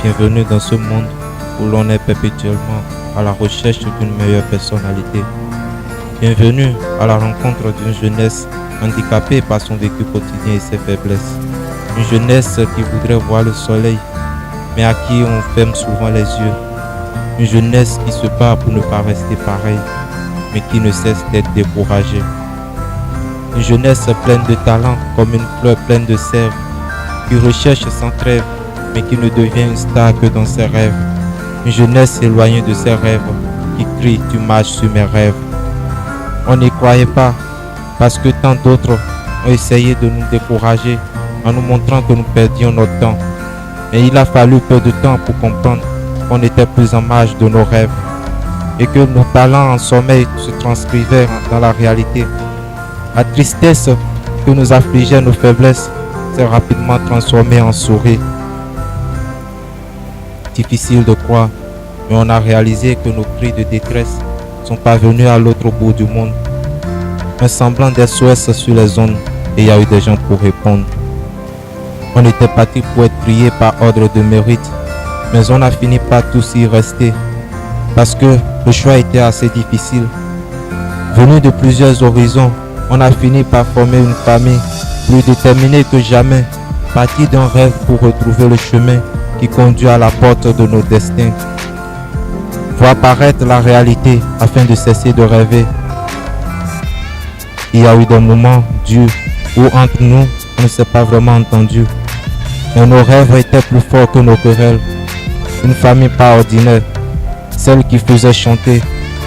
Bienvenue dans ce monde où l'on est perpétuellement à la recherche d'une meilleure personnalité. Bienvenue à la rencontre d'une jeunesse handicapée par son vécu quotidien et ses faiblesses. Une jeunesse qui voudrait voir le soleil, mais à qui on ferme souvent les yeux. Une jeunesse qui se bat pour ne pas rester pareil, mais qui ne cesse d'être découragée. Une jeunesse pleine de talent comme une fleur pleine de sève, qui recherche sans trêve, mais qui ne devient une star que dans ses rêves. Une jeunesse éloignée de ses rêves, qui crie « Tu marches sur mes rêves ». On n'y croyait pas, parce que tant d'autres ont essayé de nous décourager en nous montrant que nous perdions notre temps. Et il a fallu peu de temps pour comprendre qu'on n'était plus en marge de nos rêves et que nos talents en sommeil se transcrivaient dans la réalité. La tristesse que nous affligeait nos faiblesses s'est rapidement transformée en sourire. Difficile de croire, mais on a réalisé que nos cris de détresse sont parvenus à l'autre bout du monde. Un semblant d'SOS sur les ondes et il y a eu des gens pour répondre. On était parti pour être prié par ordre de mérite, mais on a fini par tous y rester parce que le choix était assez difficile. Venu de plusieurs horizons, on a fini par former une famille plus déterminée que jamais, partie d'un rêve pour retrouver le chemin qui conduit à la porte de nos destins. Voir apparaître la réalité afin de cesser de rêver. Il y a eu des moments durs où entre nous, on ne s'est pas vraiment entendu. Mais nos rêves étaient plus forts que nos querelles. Une famille pas ordinaire, celle qui faisait chanter,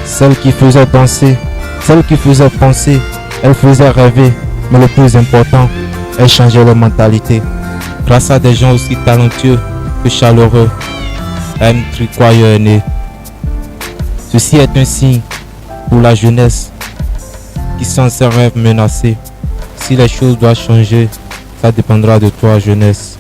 celle qui faisait danser, celle qui faisait penser, elle faisait rêver, mais le plus important, elle changeait leur mentalité. Grâce à des gens aussi talentueux que chaleureux, M. Tricoyeur est né. Ceci est un signe pour la jeunesse qui sent ses rêves menacés. Si les choses doivent changer, ça dépendra de toi, jeunesse.